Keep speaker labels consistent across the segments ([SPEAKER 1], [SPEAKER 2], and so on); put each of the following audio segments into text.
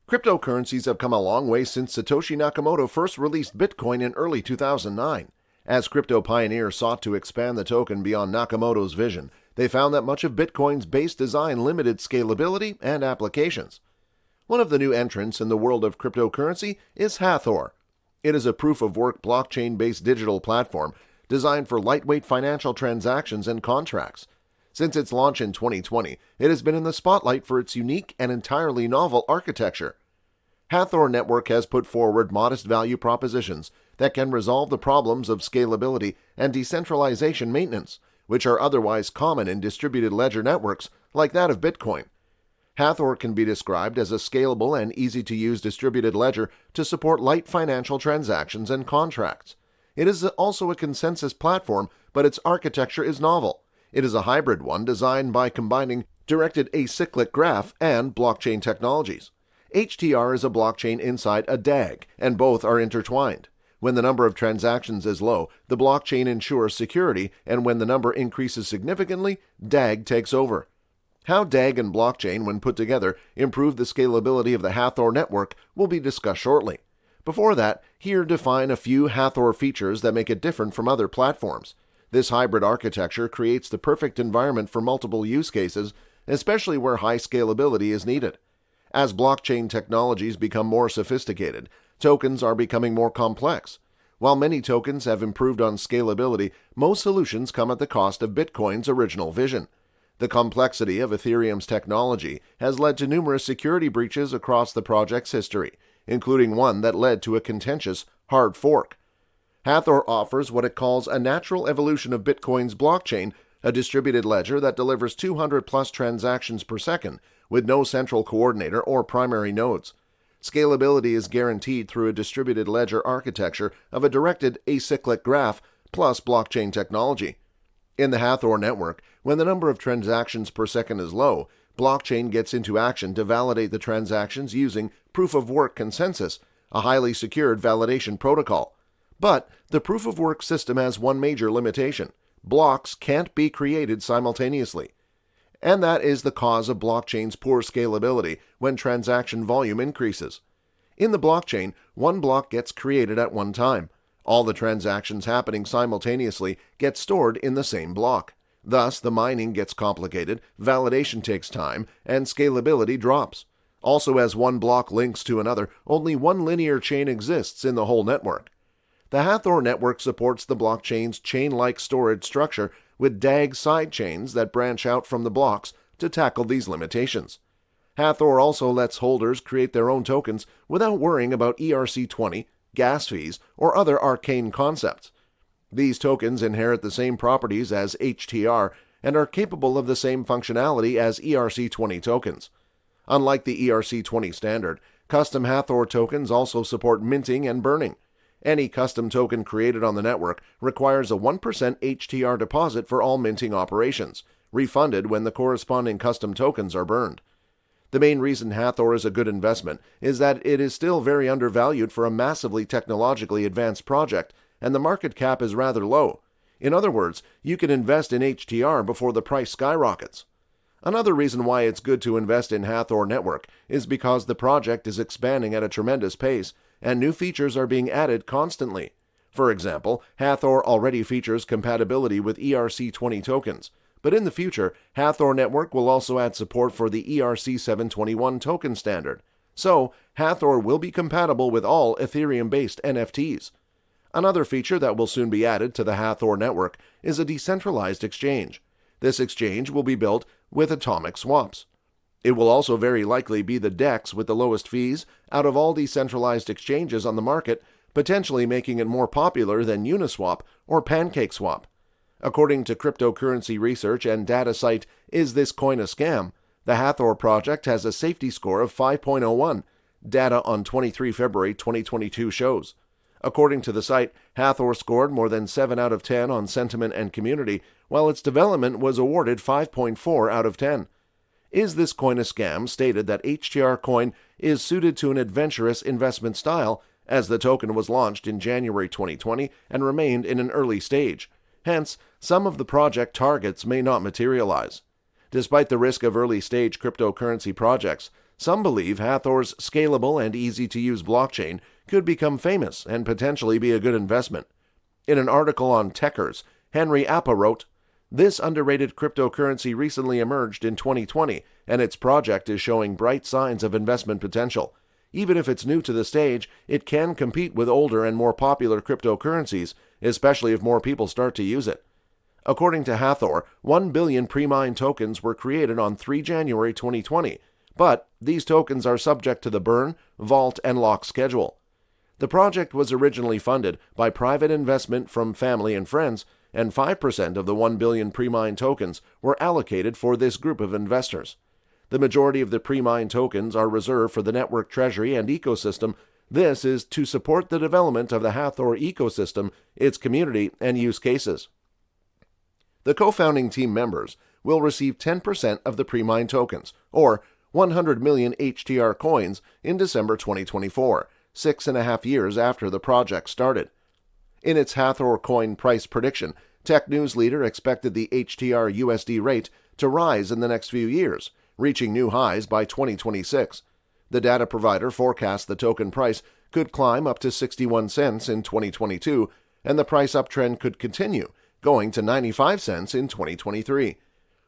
[SPEAKER 1] Cryptocurrencies have come a long way since Satoshi Nakamoto first released Bitcoin in early 2009. As crypto pioneers sought to expand the token beyond Nakamoto's vision, they found that much of Bitcoin's base design limited scalability and applications. One of the new entrants in the world of cryptocurrency is Hathor. It is a proof-of-work blockchain-based digital platform designed for lightweight financial transactions and contracts. Since its launch in 2020, it has been in the spotlight for its unique and entirely novel architecture. Hathor Network has put forward modest value propositions that can resolve the problems of scalability and decentralization maintenance, which are otherwise common in distributed ledger networks like that of Bitcoin. Hathor can be described as a scalable and easy-to-use distributed ledger to support light financial transactions and contracts. It is also a consensus platform, but its architecture is novel. It is a hybrid one designed by combining directed acyclic graph and blockchain technologies. HTR is a blockchain inside a DAG, and both are intertwined. When the number of transactions is low, the blockchain ensures security, and when the number increases significantly, DAG takes over. How DAG and blockchain, when put together, improve the scalability of the Hathor network will be discussed shortly. Before that, here define a few Hathor features that make it different from other platforms. This hybrid architecture creates the perfect environment for multiple use cases, especially where high scalability is needed. As blockchain technologies become more sophisticated, tokens are becoming more complex. While many tokens have improved on scalability, most solutions come at the cost of Bitcoin's original vision. The complexity of Ethereum's technology has led to numerous security breaches across the project's history, including one that led to a contentious hard fork. Hathor offers what it calls a natural evolution of Bitcoin's blockchain, a distributed ledger that delivers 200-plus transactions per second with no central coordinator or primary nodes. Scalability is guaranteed through a distributed ledger architecture of a directed acyclic graph plus blockchain technology. In the Hathor network, when the number of transactions per second is low, blockchain gets into action to validate the transactions using proof-of-work consensus, a highly secured validation protocol. But the proof-of-work system has one major limitation. Blocks can't be created simultaneously. And that is the cause of blockchain's poor scalability when transaction volume increases. In the blockchain, one block gets created at one time. All the transactions happening simultaneously get stored in the same block. Thus, the mining gets complicated, validation takes time, and scalability drops. Also, as one block links to another, only one linear chain exists in the whole network. The Hathor network supports the blockchain's chain-like storage structure with DAG sidechains that branch out from the blocks to tackle these limitations. Hathor also lets holders create their own tokens without worrying about ERC-20, gas fees, or other arcane concepts. These tokens inherit the same properties as HTR and are capable of the same functionality as ERC-20 tokens. Unlike the ERC-20 standard, custom Hathor tokens also support minting and burning. Any custom token created on the network requires a 1% HTR deposit for all minting operations, refunded when the corresponding custom tokens are burned. The main reason Hathor is a good investment is that it is still very undervalued for a massively technologically advanced project, and the market cap is rather low. In other words, you can invest in HTR before the price skyrockets. Another reason why it's good to invest in Hathor Network is because the project is expanding at a tremendous pace, and new features are being added constantly. For example, Hathor already features compatibility with ERC-20 tokens, but in the future, Hathor Network will also add support for the ERC-721 token standard. So, Hathor will be compatible with all Ethereum-based NFTs. Another feature that will soon be added to the Hathor Network is a decentralized exchange. This exchange will be built with atomic swaps. It will also very likely be the DEX with the lowest fees out of all decentralized exchanges on the market, potentially making it more popular than Uniswap or PancakeSwap. According to cryptocurrency research and data site Is This Coin a Scam?, the Hathor project has a safety score of 5.01, data on 23 February 2022 shows. According to the site, Hathor scored more than 7 out of 10 on sentiment and community, while its development was awarded 5.4 out of 10. Is This Coin a Scam? Stated that HTR coin is suited to an adventurous investment style, as the token was launched in January 2020 and remained in an early stage. Hence, some of the project targets may not materialize. Despite the risk of early-stage cryptocurrency projects, some believe Hathor's scalable and easy-to-use blockchain could become famous and potentially be a good investment. In an article on Techers, Henry Appa wrote, "This underrated cryptocurrency recently emerged in 2020, and its project is showing bright signs of investment potential. Even if it's new to the stage, it can compete with older and more popular cryptocurrencies, especially if more people start to use it." According to Hathor, 1 billion pre-mined tokens were created on 3 January 2020, but these tokens are subject to the burn, vault, and lock schedule. The project was originally funded by private investment from family and friends, and 5% of the 1 billion pre-mined tokens were allocated for this group of investors. The majority of the pre-mined tokens are reserved for the network treasury and ecosystem. This is to support the development of the Hathor ecosystem, its community, and use cases. The co-founding team members will receive 10% of the pre-mined tokens, or 100 million HTR coins, in December 2024, 6.5 years after the project started. In its Hathor coin price prediction, Tech News Leader expected the HTR USD rate to rise in the next few years, reaching new highs by 2026. The data provider forecast the token price could climb up to 61 cents in 2022, and the price uptrend could continue, going to 95 cents in 2023.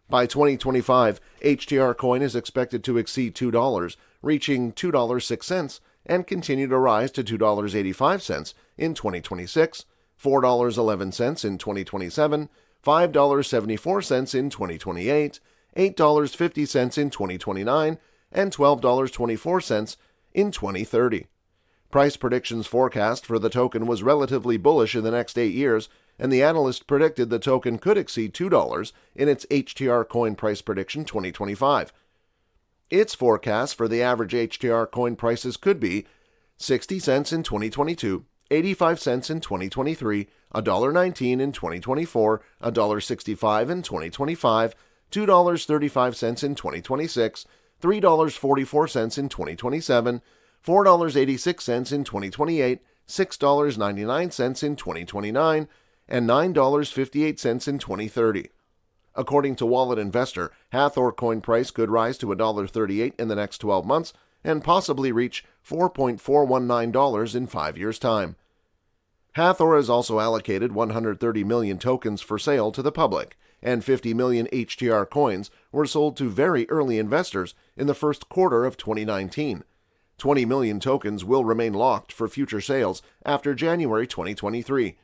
[SPEAKER 1] By 2025, HTR coin is expected to exceed $2, reaching $2.06, and continue to rise to $2.85 in 2026, $4.11 in 2027, $5.74 in 2028, $8.50 in 2029, and $12.24 in 2030. Price predictions forecast for the token was relatively bullish in the next 8 years, and the analyst predicted the token could exceed $2 in its HTR coin price prediction 2025. Its forecast for the average HTR coin prices could be 60 cents in 2022, 85 cents in 2023, $1.19 in 2024, $1.65 in 2025, $2.35 in 2026, $3.44 in 2027, $4.86 in 2028, $6.99 in 2029, and $9.58 in 2030. According to Wallet Investor, Hathor coin price could rise to $1.38 in the next 12 months and possibly reach $4.419 in 5 years' time. Hathor has also allocated 130 million tokens for sale to the public, and 50 million HTR coins were sold to very early investors in the first quarter of 2019. 20 million tokens will remain locked for future sales after January 2023.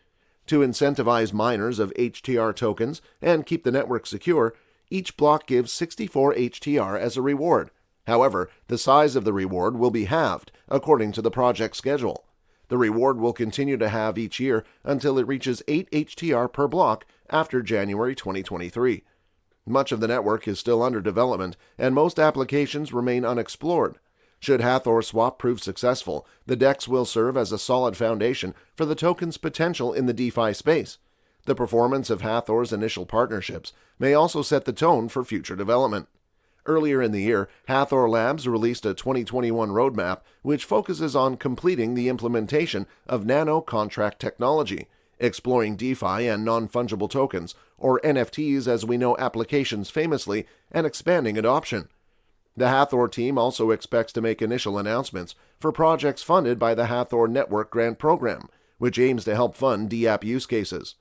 [SPEAKER 1] To incentivize miners of HTR tokens and keep the network secure, each block gives 64 HTR as a reward. However, the size of the reward will be halved according to the project schedule. The reward will continue to halve each year until it reaches 8 HTR per block after January 2023. Much of the network is still under development, and most applications remain unexplored. Should Hathor swap prove successful, the DEX will serve as a solid foundation for the token's potential in the DeFi space. The performance of Hathor's initial partnerships may also set the tone for future development. Earlier in the year, Hathor Labs released a 2021 roadmap which focuses on completing the implementation of nano-contract technology, exploring DeFi and non-fungible tokens, or NFTs as we know applications famously, and expanding adoption. The Hathor team also expects to make initial announcements for projects funded by the Hathor Network grant program, which aims to help fund DApp use cases.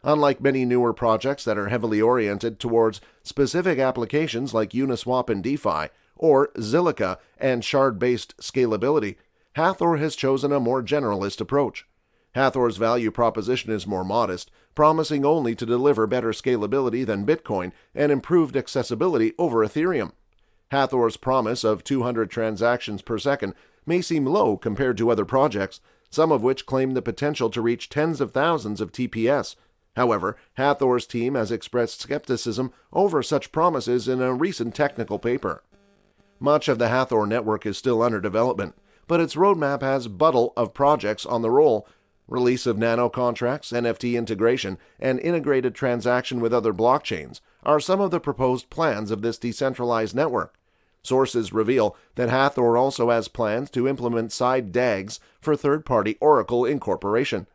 [SPEAKER 1] Unlike many newer projects that are heavily oriented towards specific applications like Uniswap and DeFi, or Zilliqa and shard-based scalability, Hathor has chosen a more generalist approach. Hathor's value proposition is more modest, promising only to deliver better scalability than Bitcoin and improved accessibility over Ethereum. Hathor's promise of 200 transactions per second may seem low compared to other projects, some of which claim the potential to reach tens of thousands of TPS. However, Hathor's team has expressed skepticism over such promises in a recent technical paper. Much of the Hathor network is still under development, but its roadmap has bundle of projects on the roll. Release of nano contracts, NFT integration, and integrated transaction with other blockchains are some of the proposed plans of this decentralized network. Sources reveal that Hathor also has plans to implement side DAGs for third-party Oracle incorporation.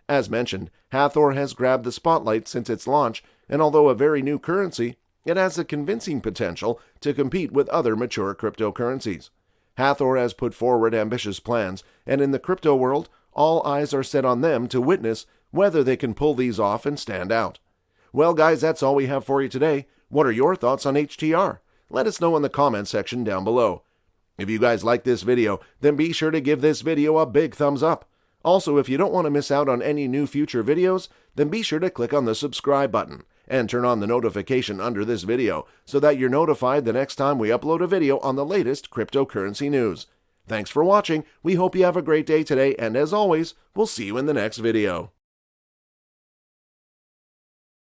[SPEAKER 1] As mentioned, Hathor has grabbed the spotlight since its launch, and although a very new currency, it has a convincing potential to compete with other mature cryptocurrencies. Hathor has put forward ambitious plans, and in the crypto world, all eyes are set on them to witness whether they can pull these off and stand out. Well, guys, that's all we have for you today. What are your thoughts on HTR? Let us know in the comment section down below. If you guys like this video, then be sure to give this video a big thumbs up. Also, if you don't want to miss out on any new future videos, then be sure to click on the subscribe button and turn on the notification under this video so that you're notified the next time we upload a video on the latest cryptocurrency news. Thanks for watching. We hope you have a great day today, and as always, we'll see you in the next video.